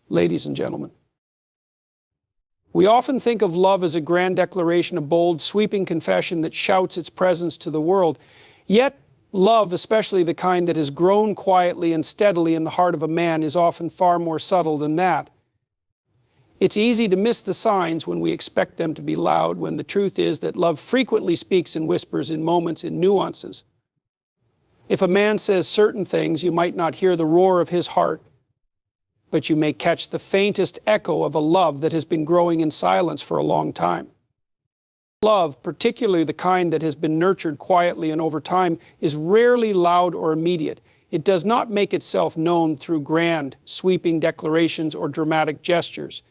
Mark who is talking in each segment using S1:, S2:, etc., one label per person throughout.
S1: Ladies and gentlemen, we often think of love as a grand declaration, a bold, sweeping confession that shouts its presence to the world. Yet, love, especially the kind that has grown quietly and steadily in the heart of a man, is often far more subtle than that. It's easy to miss the signs when we expect them to be loud, when the truth is that love frequently speaks in whispers, in moments, in nuances. If a man says certain things, you might not hear the roar of his heart, but you may catch the faintest echo of a love that has been growing in silence for a long time. Love, particularly the kind that has been nurtured quietly and over time, is rarely loud or immediate. It does not make itself known through grand, sweeping declarations or dramatic gestures.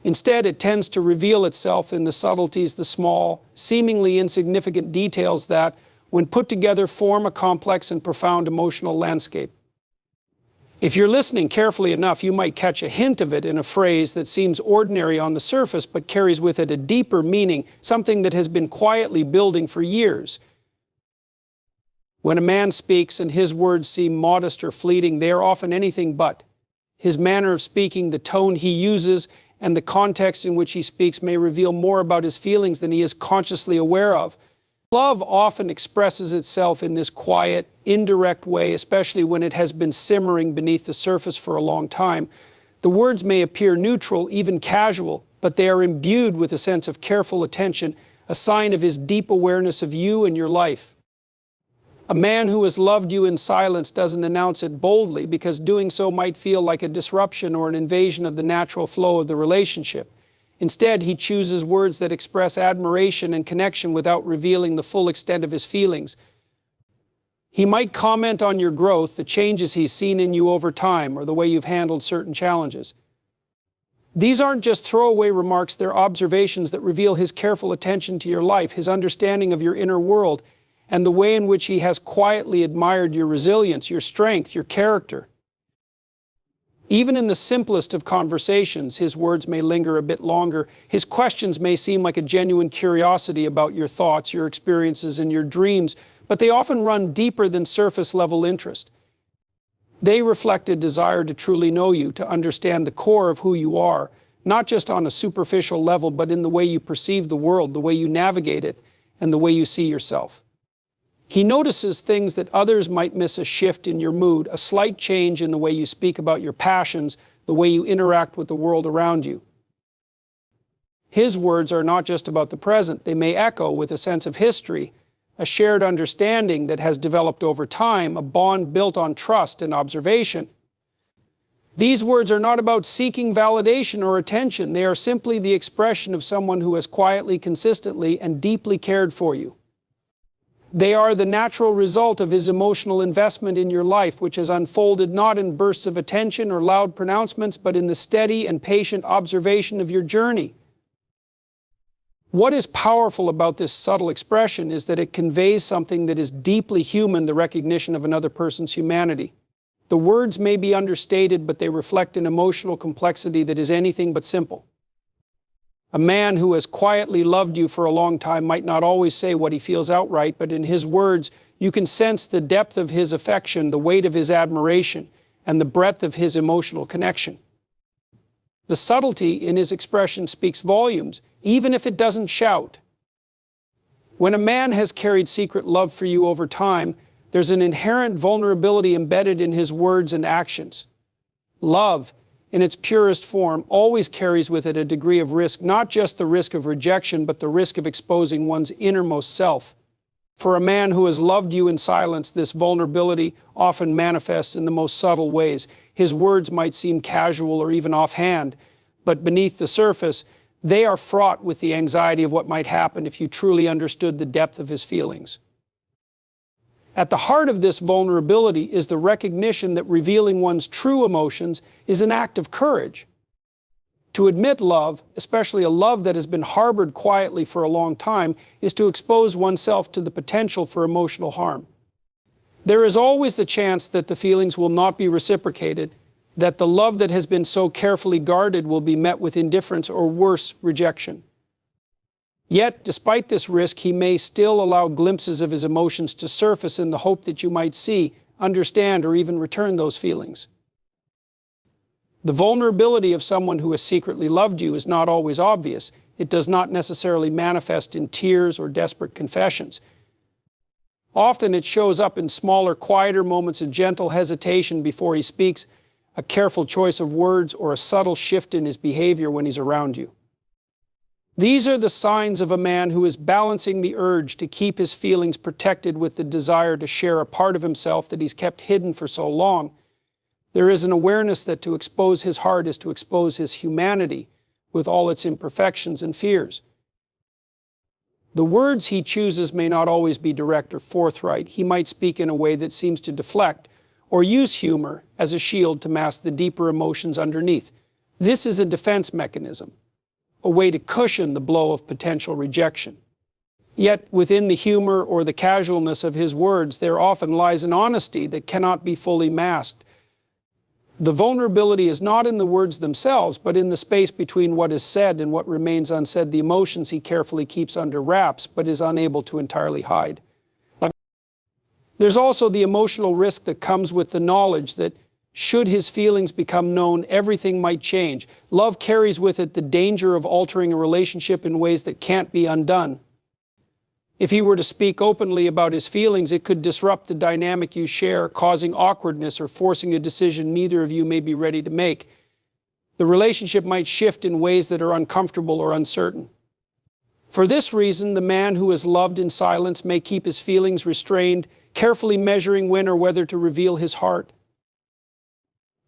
S1: Instead, it tends to reveal itself in the subtleties, the small, seemingly insignificant details that, when put together, form a complex and profound emotional landscape. If you're listening carefully enough, you might catch a hint of it in a phrase that seems ordinary on the surface but carries with it a deeper meaning, something that has been quietly building for years. When a man speaks and his words seem modest or fleeting, they are often anything but. His manner of speaking, the tone he uses, and the context in which he speaks may reveal more about his feelings than he is consciously aware of. Love often expresses itself in this quiet, indirect way, especially when it has been simmering beneath the surface for a long time. The words may appear neutral, even casual, but they are imbued with a sense of careful attention, a sign of his deep awareness of you and your life. A man who has loved you in silence doesn't announce it boldly, because doing so might feel like a disruption or an invasion of the natural flow of the relationship. Instead, he chooses words that express admiration and connection without revealing the full extent of his feelings. He might comment on your growth, the changes he's seen in you over time, or the way you've handled certain challenges. These aren't just throwaway remarks, they're observations that reveal his careful attention to your life, his understanding of your inner world, and the way in which he has quietly admired your resilience, your strength, your character. Even in the simplest of conversations, his words may linger a bit longer. His questions may seem like a genuine curiosity about your thoughts, your experiences, and your dreams, but they often run deeper than surface-level interest. They reflect a desire to truly know you, to understand the core of who you are, not just on a superficial level, but in the way you perceive the world, the way you navigate it, and the way you see yourself. He notices things that others might miss: a shift in your mood, a slight change in the way you speak about your passions, the way you interact with the world around you. His words are not just about the present. They may echo with a sense of history, a shared understanding that has developed over time, a bond built on trust and observation. These words are not about seeking validation or attention. They are simply the expression of someone who has quietly, consistently, and deeply cared for you. They are the natural result of his emotional investment in your life, which has unfolded not in bursts of attention or loud pronouncements, but in the steady and patient observation of your journey. What is powerful about this subtle expression is that it conveys something that is deeply human, the recognition of another person's humanity. The words may be understated, but they reflect an emotional complexity that is anything but simple. A man who has quietly loved you for a long time might not always say what he feels outright, but in his words, you can sense the depth of his affection, the weight of his admiration, and the breadth of his emotional connection. The subtlety in his expression speaks volumes, even if it doesn't shout. When a man has carried secret love for you over time, there's an inherent vulnerability embedded in his words and actions. Love, in its purest form, always carries with it a degree of risk, not just the risk of rejection, but the risk of exposing one's innermost self. For a man who has loved you in silence, this vulnerability often manifests in the most subtle ways. His words might seem casual or even offhand, but beneath the surface, they are fraught with the anxiety of what might happen if you truly understood the depth of his feelings. At the heart of this vulnerability is the recognition that revealing one's true emotions is an act of courage. To admit love, especially a love that has been harbored quietly for a long time, is to expose oneself to the potential for emotional harm. There is always the chance that the feelings will not be reciprocated, that the love that has been so carefully guarded will be met with indifference or worse, rejection. Yet, despite this risk, he may still allow glimpses of his emotions to surface in the hope that you might see, understand, or even return those feelings. The vulnerability of someone who has secretly loved you is not always obvious. It does not necessarily manifest in tears or desperate confessions. Often it shows up in smaller, quieter moments, a gentle hesitation before he speaks, a careful choice of words, or a subtle shift in his behavior when he's around you. These are the signs of a man who is balancing the urge to keep his feelings protected with the desire to share a part of himself that he's kept hidden for so long. There is an awareness that to expose his heart is to expose his humanity with all its imperfections and fears. The words he chooses may not always be direct or forthright. He might speak in a way that seems to deflect, or use humor as a shield to mask the deeper emotions underneath. This is a defense mechanism, a way to cushion the blow of potential rejection. Yet within the humor or the casualness of his words, there often lies an honesty that cannot be fully masked. The vulnerability is not in the words themselves, but in the space between what is said and what remains unsaid, the emotions he carefully keeps under wraps, but is unable to entirely hide. There's also the emotional risk that comes with the knowledge that should his feelings become known, everything might change. Love carries with it the danger of altering a relationship in ways that can't be undone. If he were to speak openly about his feelings, it could disrupt the dynamic you share, causing awkwardness or forcing a decision neither of you may be ready to make. The relationship might shift in ways that are uncomfortable or uncertain. For this reason, the man who is loved in silence may keep his feelings restrained, carefully measuring when or whether to reveal his heart.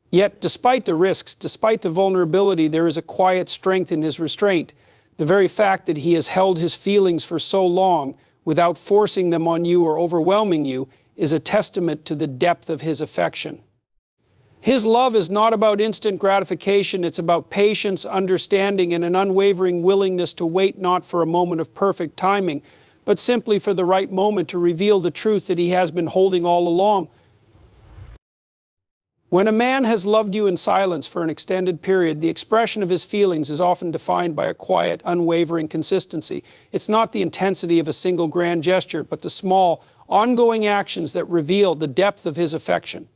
S1: Yet, despite the risks, despite the vulnerability, there is a quiet strength in his restraint. The very fact that he has held his feelings for so long without forcing them on you or overwhelming you is a testament to the depth of his affection. His love is not about instant gratification, it's about patience, understanding, and an unwavering willingness to wait not for a moment of perfect timing, but simply for the right moment to reveal the truth that he has been holding all along. When a man has loved you in silence for an extended period, the expression of his feelings is often defined by a quiet, unwavering consistency. It's not the intensity of a single grand gesture, but the small, ongoing actions that reveal the depth of his affection.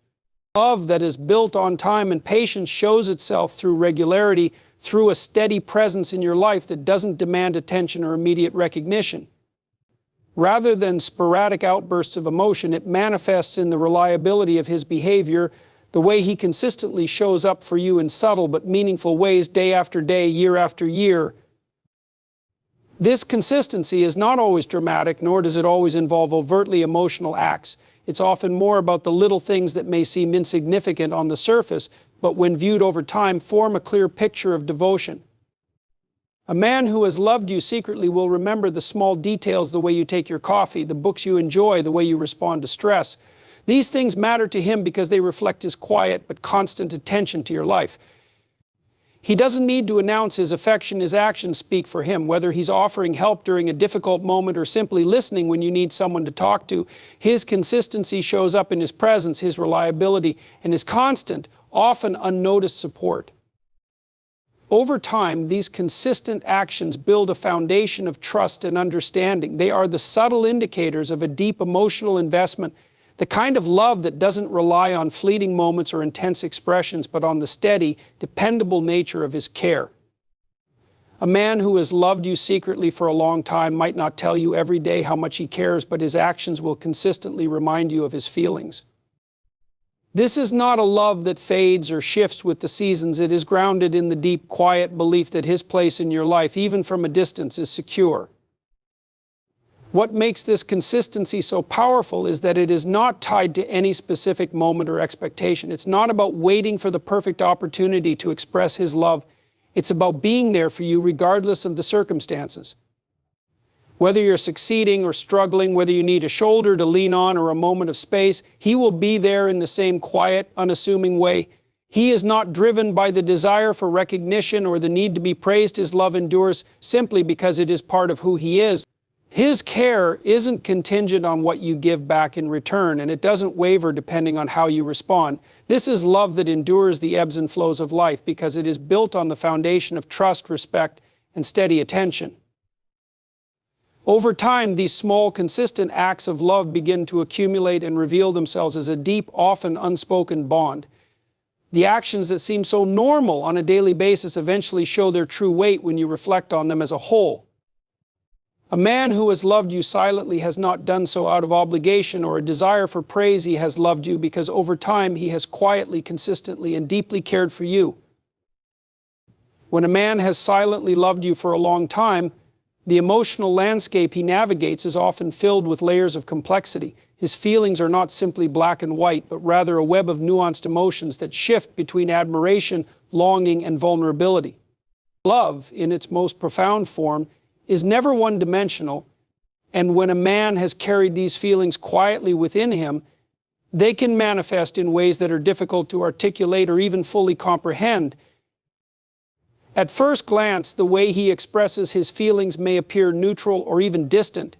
S1: Love that is built on time and patience shows itself through regularity, through a steady presence in your life that doesn't demand attention or immediate recognition. Rather than sporadic outbursts of emotion, it manifests in the reliability of his behavior, the way he consistently shows up for you in subtle but meaningful ways day after day, year after year. This consistency is not always dramatic, nor does it always involve overtly emotional acts. It's often more about the little things that may seem insignificant on the surface, but when viewed over time, form a clear picture of devotion. A man who has loved you secretly will remember the small details, the way you take your coffee, the books you enjoy, the way you respond to stress. These things matter to him because they reflect his quiet but constant attention to your life. He doesn't need to announce his affection, his actions speak for him. Whether he's offering help during a difficult moment or simply listening when you need someone to talk to, his consistency shows up in his presence, his reliability, and his constant, often unnoticed support. Over time, these consistent actions build a foundation of trust and understanding. They are the subtle indicators of a deep emotional investment, the kind of love that doesn't rely on fleeting moments or intense expressions, but on the steady, dependable nature of his care. A man who has loved you secretly for a long time might not tell you every day how much he cares, but his actions will consistently remind you of his feelings. This is not a love that fades or shifts with the seasons. It is grounded in the deep, quiet belief that his place in your life, even from a distance, is secure. What makes this consistency so powerful is that it is not tied to any specific moment or expectation. It's not about waiting for the perfect opportunity to express his love. It's about being there for you regardless of the circumstances. Whether you're succeeding or struggling, whether you need a shoulder to lean on or a moment of space, he will be there in the same quiet, unassuming way. He is not driven by the desire for recognition or the need to be praised. His love endures simply because it is part of who he is. His care isn't contingent on what you give back in return, and it doesn't waver depending on how you respond. This is love that endures the ebbs and flows of life because it is built on the foundation of trust, respect, and steady attention. Over time, these small, consistent acts of love begin to accumulate and reveal themselves as a deep, often unspoken bond. The actions that seem so normal on a daily basis eventually show their true weight when you reflect on them as a whole. A man who has loved you silently has not done so out of obligation or a desire for praise. He has loved you because over time he has quietly, consistently, and deeply cared for you. When a man has silently loved you for a long time, the emotional landscape he navigates is often filled with layers of complexity. His feelings are not simply black and white, but rather a web of nuanced emotions that shift between admiration, longing, and vulnerability. Love, in its most profound form, is never one-dimensional, and when a man has carried these feelings quietly within him, they can manifest in ways that are difficult to articulate or even fully comprehend. At first glance, the way he expresses his feelings may appear neutral or even distant.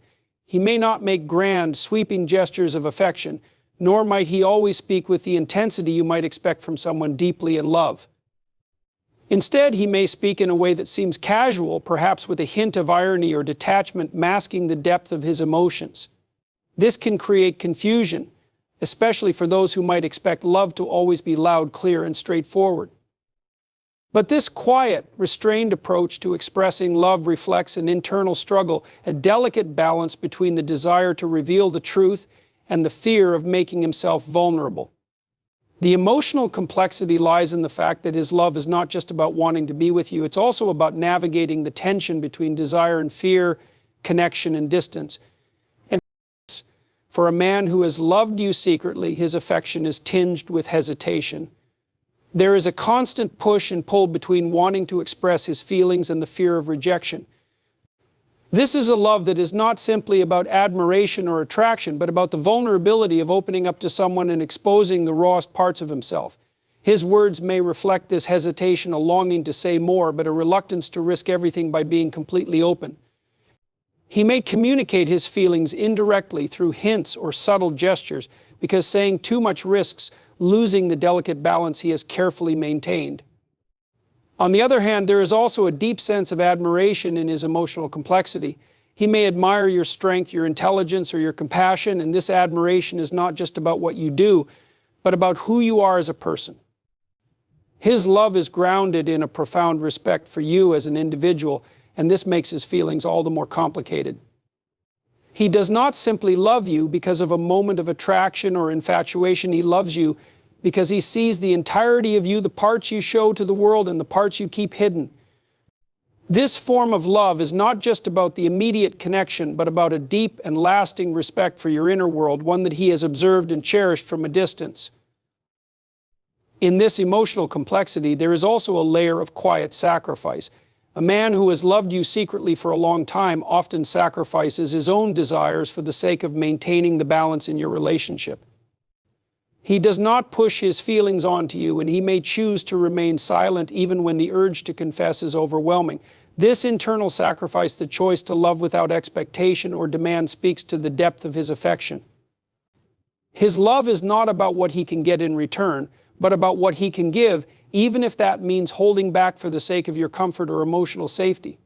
S1: He may not make grand, sweeping gestures of affection, nor might he always speak with the intensity you might expect from someone deeply in love. Instead, he may speak in a way that seems casual, perhaps with a hint of irony or detachment masking the depth of his emotions. This can create confusion, especially for those who might expect love to always be loud, clear, and straightforward. But this quiet, restrained approach to expressing love reflects an internal struggle, a delicate balance between the desire to reveal the truth and the fear of making himself vulnerable. The emotional complexity lies in the fact that his love is not just about wanting to be with you, it's also about navigating the tension between desire and fear, connection and distance. And for a man who has loved you secretly, his affection is tinged with hesitation. There is a constant push and pull between wanting to express his feelings and the fear of rejection. This is a love that is not simply about admiration or attraction, but about the vulnerability of opening up to someone and exposing the rawest parts of himself. His words may reflect this hesitation, a longing to say more, but a reluctance to risk everything by being completely open. He may communicate his feelings indirectly through hints or subtle gestures, because saying too much risks losing the delicate balance he has carefully maintained. On the other hand, there is also a deep sense of admiration in his emotional complexity. He may admire your strength, your intelligence, or your compassion, and this admiration is not just about what you do, but about who you are as a person. His love is grounded in a profound respect for you as an individual, and this makes his feelings all the more complicated. He does not simply love you because of a moment of attraction or infatuation. He loves you because he sees the entirety of you, the parts you show to the world and the parts you keep hidden. This form of love is not just about the immediate connection, but about a deep and lasting respect for your inner world, one that he has observed and cherished from a distance. In this emotional complexity, there is also a layer of quiet sacrifice. A man who has loved you secretly for a long time often sacrifices his own desires for the sake of maintaining the balance in your relationship. He does not push his feelings onto you, and he may choose to remain silent even when the urge to confess is overwhelming. This internal sacrifice, the choice to love without expectation or demand, speaks to the depth of his affection. His love is not about what he can get in return, but about what he can give, even if that means holding back for the sake of your comfort or emotional safety.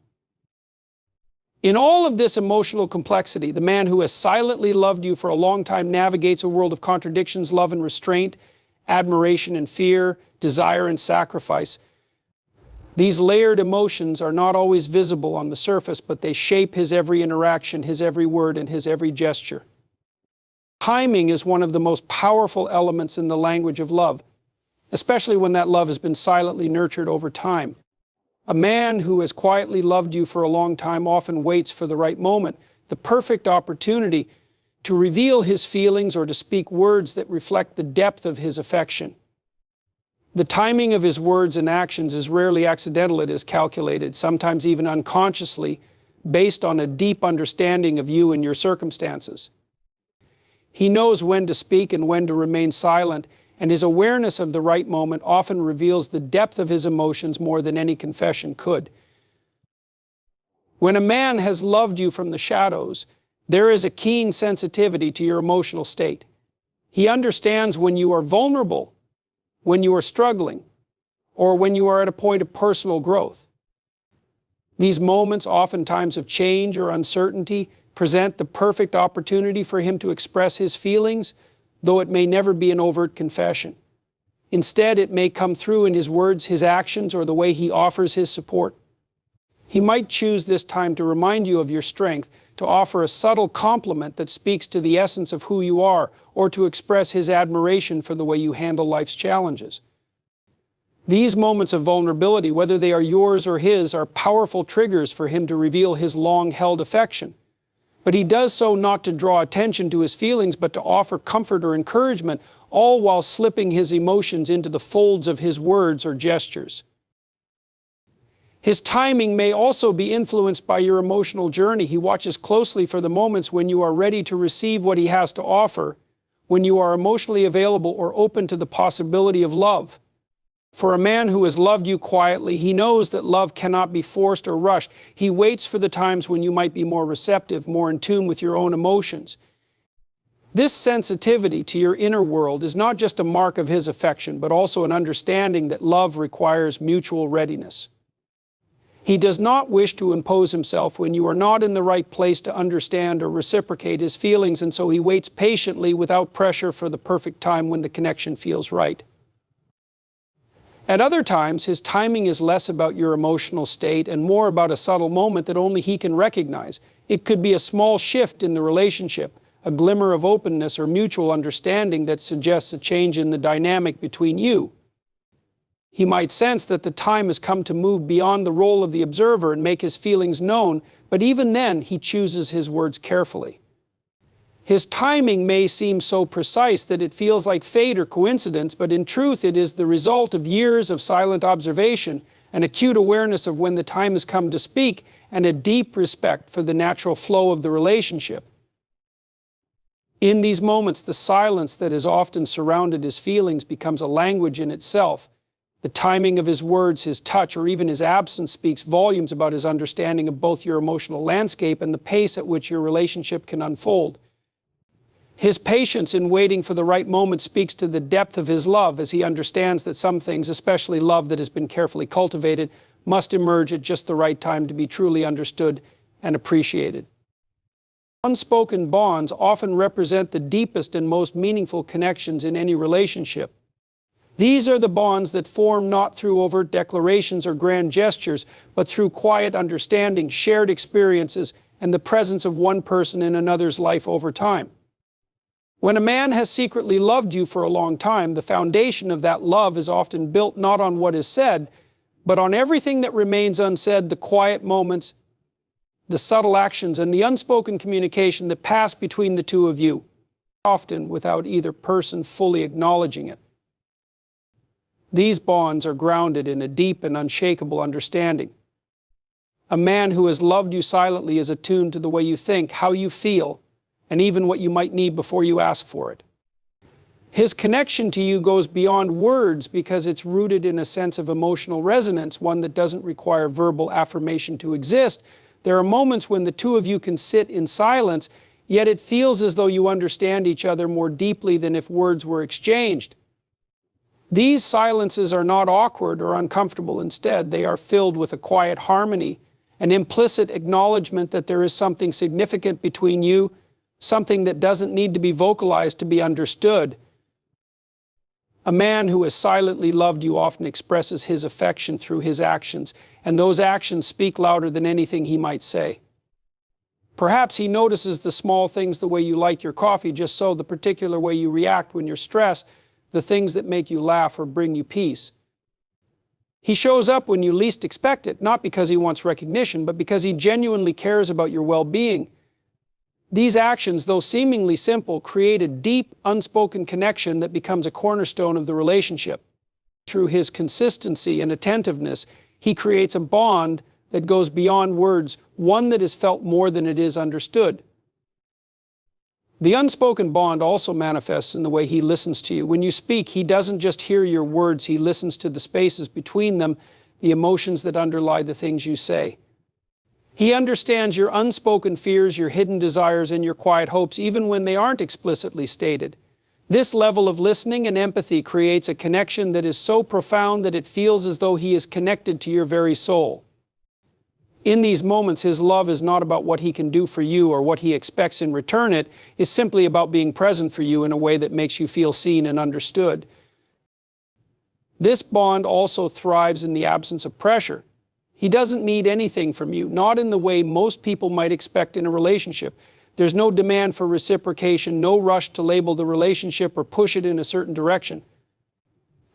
S1: In all of this emotional complexity, the man who has silently loved you for a long time navigates a world of contradictions, love and restraint, admiration and fear, desire and sacrifice. These layered emotions are not always visible on the surface, but they shape his every interaction, his every word, and his every gesture. Timing is one of the most powerful elements in the language of love, especially when that love has been silently nurtured over time. A man who has quietly loved you for a long time often waits for the right moment, the perfect opportunity to reveal his feelings or to speak words that reflect the depth of his affection. The timing of his words and actions is rarely accidental. It is calculated, sometimes even unconsciously, based on a deep understanding of you and your circumstances. He knows when to speak and when to remain silent, and his awareness of the right moment often reveals the depth of his emotions more than any confession could. When a man has loved you from the shadows, there is a keen sensitivity to your emotional state. He understands when you are vulnerable, when you are struggling, or when you are at a point of personal growth. These moments, oftentimes of change or uncertainty, present the perfect opportunity for him to express his feelings, though it may never be an overt confession. Instead, it may come through in his words, his actions, or the way he offers his support. He might choose this time to remind you of your strength, to offer a subtle compliment that speaks to the essence of who you are, or to express his admiration for the way you handle life's challenges. These moments of vulnerability, whether they are yours or his, are powerful triggers for him to reveal his long-held affection. But he does so not to draw attention to his feelings, but to offer comfort or encouragement, all while slipping his emotions into the folds of his words or gestures. His timing may also be influenced by your emotional journey. He watches closely for the moments when you are ready to receive what he has to offer, when you are emotionally available or open to the possibility of love. For a man who has loved you quietly, he knows that love cannot be forced or rushed. He waits for the times when you might be more receptive, more in tune with your own emotions. This sensitivity to your inner world is not just a mark of his affection, but also an understanding that love requires mutual readiness. He does not wish to impose himself when you are not in the right place to understand or reciprocate his feelings, and so he waits patiently without pressure for the perfect time when the connection feels right. At other times, his timing is less about your emotional state and more about a subtle moment that only he can recognize. It could be a small shift in the relationship, a glimmer of openness or mutual understanding that suggests a change in the dynamic between you. He might sense that the time has come to move beyond the role of the observer and make his feelings known, but even then, he chooses his words carefully. His timing may seem so precise that it feels like fate or coincidence, but in truth it is the result of years of silent observation, an acute awareness of when the time has come to speak, and a deep respect for the natural flow of the relationship. In these moments, the silence that has often surrounded his feelings becomes a language in itself. The timing of his words, his touch, or even his absence speaks volumes about his understanding of both your emotional landscape and the pace at which your relationship can unfold. His patience in waiting for the right moment speaks to the depth of his love, as he understands that some things, especially love that has been carefully cultivated, must emerge at just the right time to be truly understood and appreciated. Unspoken bonds often represent the deepest and most meaningful connections in any relationship. These are the bonds that form not through overt declarations or grand gestures, but through quiet understanding, shared experiences, and the presence of one person in another's life over time. When a man has secretly loved you for a long time, the foundation of that love is often built not on what is said, but on everything that remains unsaid, the quiet moments, the subtle actions, and the unspoken communication that pass between the two of you, often without either person fully acknowledging it. These bonds are grounded in a deep and unshakable understanding. A man who has loved you silently is attuned to the way you think, how you feel, and even what you might need before you ask for it. His connection to you goes beyond words because it's rooted in a sense of emotional resonance, one that doesn't require verbal affirmation to exist. There are moments when the two of you can sit in silence, yet it feels as though you understand each other more deeply than if words were exchanged. These silences are not awkward or uncomfortable. Instead, they are filled with a quiet harmony, an implicit acknowledgement that there is something significant between you, something that doesn't need to be vocalized to be understood. A man who has silently loved you often expresses his affection through his actions, and those actions speak louder than anything he might say. Perhaps he notices the small things, the way you like your coffee, just so, the particular way you react when you're stressed, the things that make you laugh or bring you peace. He shows up when you least expect it, not because he wants recognition, but because he genuinely cares about your well-being. These actions, though seemingly simple, create a deep, unspoken connection that becomes a cornerstone of the relationship. Through his consistency and attentiveness, he creates a bond that goes beyond words, one that is felt more than it is understood. The unspoken bond also manifests in the way he listens to you. When you speak, he doesn't just hear your words, he listens to the spaces between them, the emotions that underlie the things you say. He understands your unspoken fears, your hidden desires, and your quiet hopes, even when they aren't explicitly stated. This level of listening and empathy creates a connection that is so profound that it feels as though he is connected to your very soul. In these moments, his love is not about what he can do for you or what he expects in return. It is simply about being present for you in a way that makes you feel seen and understood. This bond also thrives in the absence of pressure. He doesn't need anything from you, not in the way most people might expect in a relationship. There's no demand for reciprocation, no rush to label the relationship or push it in a certain direction.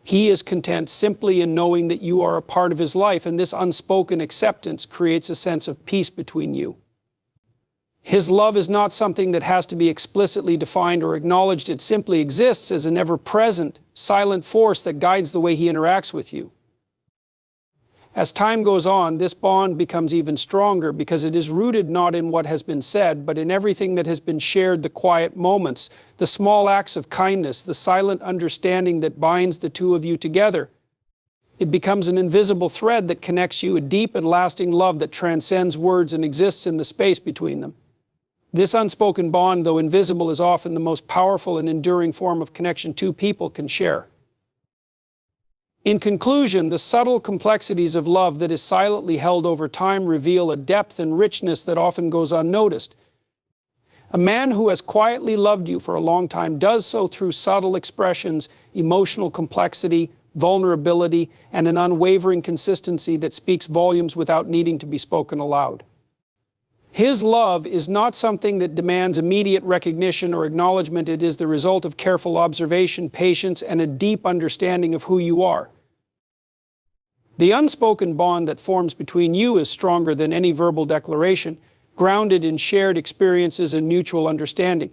S1: He is content simply in knowing that you are a part of his life, and this unspoken acceptance creates a sense of peace between you. His love is not something that has to be explicitly defined or acknowledged. It simply exists as an ever-present, silent force that guides the way he interacts with you. As time goes on, this bond becomes even stronger because it is rooted not in what has been said, but in everything that has been shared, the quiet moments, the small acts of kindness, the silent understanding that binds the two of you together. It becomes an invisible thread that connects you, a deep and lasting love that transcends words and exists in the space between them. This unspoken bond, though invisible, is often the most powerful and enduring form of connection two people can share. In conclusion, the subtle complexities of love that is silently held over time reveal a depth and richness that often goes unnoticed. A man who has quietly loved you for a long time does so through subtle expressions, emotional complexity, vulnerability, and an unwavering consistency that speaks volumes without needing to be spoken aloud. His love is not something that demands immediate recognition or acknowledgement. It is the result of careful observation, patience, and a deep understanding of who you are. The unspoken bond that forms between you is stronger than any verbal declaration, grounded in shared experiences and mutual understanding.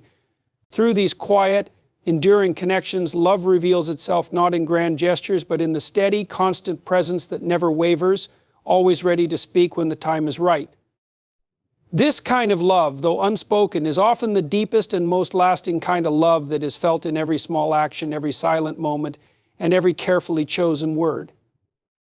S1: Through these quiet, enduring connections, love reveals itself not in grand gestures, but in the steady, constant presence that never wavers, always ready to speak when the time is right. This kind of love, though unspoken, is often the deepest and most lasting kind of love that is felt in every small action, every silent moment, and every carefully chosen word.